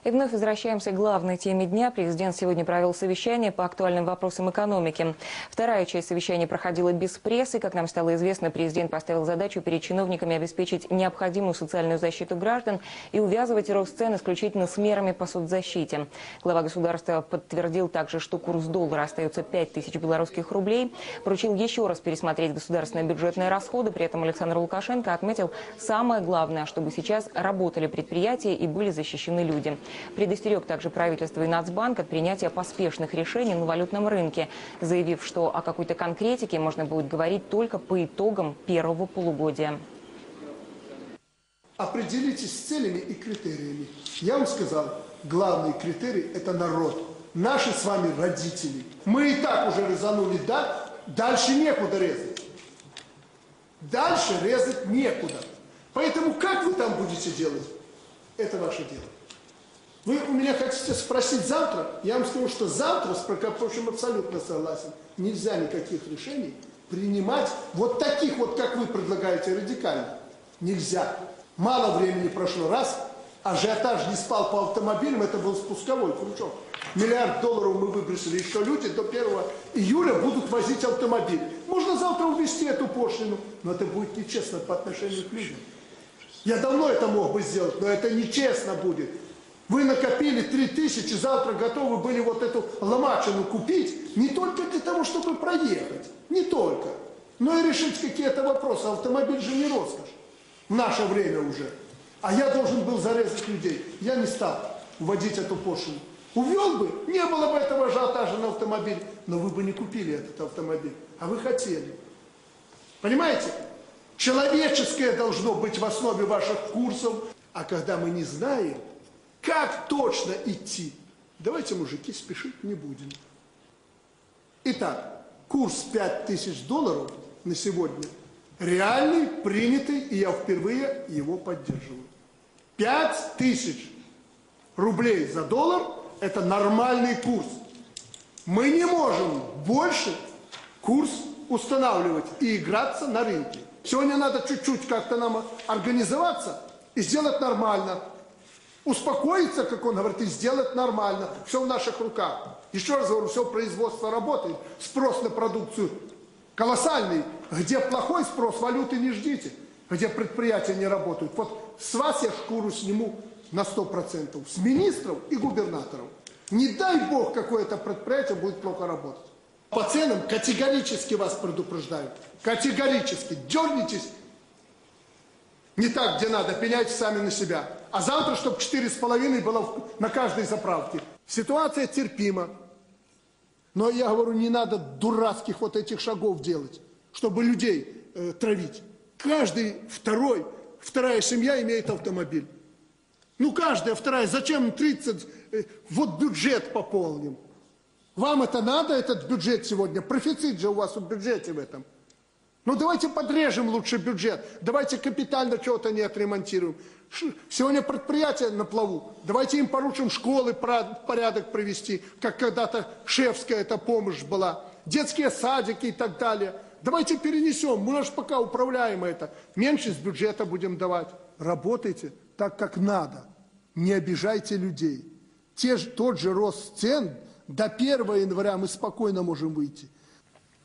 И вновь возвращаемся к главной теме дня. Президент сегодня провел совещание по актуальным вопросам экономики. Вторая часть совещания проходила без прессы. Как нам стало известно, президент поставил задачу перед чиновниками обеспечить необходимую социальную защиту граждан и увязывать рост цен исключительно с мерами по соцзащите. Глава государства подтвердил также, что курс доллара остается 5000 белорусских рублей. Поручил еще раз пересмотреть государственные бюджетные расходы. При этом Александр Лукашенко отметил, самое главное, чтобы сейчас работали предприятия и были защищены люди. Предостерег также правительство и Нацбанк от принятия поспешных решений на валютном рынке, заявив, что о какой-то конкретике можно будет говорить только по итогам первого полугодия. Определитесь с целями и критериями. Я вам сказал, главный критерий – это народ. Наши с вами родители. Мы и так уже резанули, да? Дальше некуда резать. Дальше резать некуда. Поэтому как вы там будете делать? Это ваше дело. Вы у меня хотите спросить завтра? Я вам скажу, что завтра, с Прокоповичем абсолютно согласен, нельзя никаких решений принимать вот таких вот, как вы предлагаете, радикально. Нельзя. Мало времени прошло, раз, ажиотаж не спал по автомобилям, это был спусковой крючок. $1 миллиард мы выбросили, еще люди до 1 июля будут возить автомобиль. Можно завтра увезти эту пошлину, но это будет нечестно по отношению к людям. Я давно это мог бы сделать, но это нечестно будет. Вы накопили 3000, завтра готовы были вот эту ломачину купить, не только для того, чтобы проехать, не только, но и решить какие-то вопросы. Автомобиль же не роскошь в наше время уже. А я должен был зарезать людей. Я не стал вводить эту пошлину. Увел бы, не было бы этого ажиотажа на автомобиль, но вы бы не купили этот автомобиль, а вы хотели. Понимаете? Человеческое должно быть в основе ваших курсов, а когда мы не знаем, как точно идти? Давайте, мужики, спешить не будем. Итак, курс $5000 на сегодня реальный, принятый, и я впервые его поддерживаю. 5000 рублей за доллар – это нормальный курс. Мы не можем больше курс устанавливать и играться на рынке. Сегодня надо чуть-чуть как-то нам организоваться и сделать нормально. Успокоиться, как он говорит, и сделать нормально. Все в наших руках. Еще раз говорю, все производство работает. Спрос на продукцию колоссальный. Где плохой спрос, валюты не ждите. Где предприятия не работают. Вот с вас я шкуру сниму на 100%. С министров и губернаторов. Не дай бог, какое-то предприятие будет плохо работать. По ценам категорически вас предупреждают. Категорически. Дернитесь не так, где надо, пеняйте сами на себя. А завтра, чтобы 4,5 было на каждой заправке. Ситуация терпима. Но я говорю, не надо дурацких вот этих шагов делать, чтобы людей травить. Вторая семья имеет автомобиль. Ну, каждая вторая. Зачем 30? Вот бюджет пополним. Вам это надо, этот бюджет сегодня? Профицит же у вас в бюджете в этом. Ну, давайте подрежем лучше бюджет. Давайте капитально чего-то не отремонтируем. Сегодня предприятия на плаву. Давайте им поручим школы порядок привести, как когда-то шефская эта помощь была. Детские садики и так далее. Давайте перенесем. Мы аж пока управляем это. Меньше с бюджета будем давать. Работайте так, как надо. Не обижайте людей. Тот же рост цен до 1 января мы спокойно можем выйти.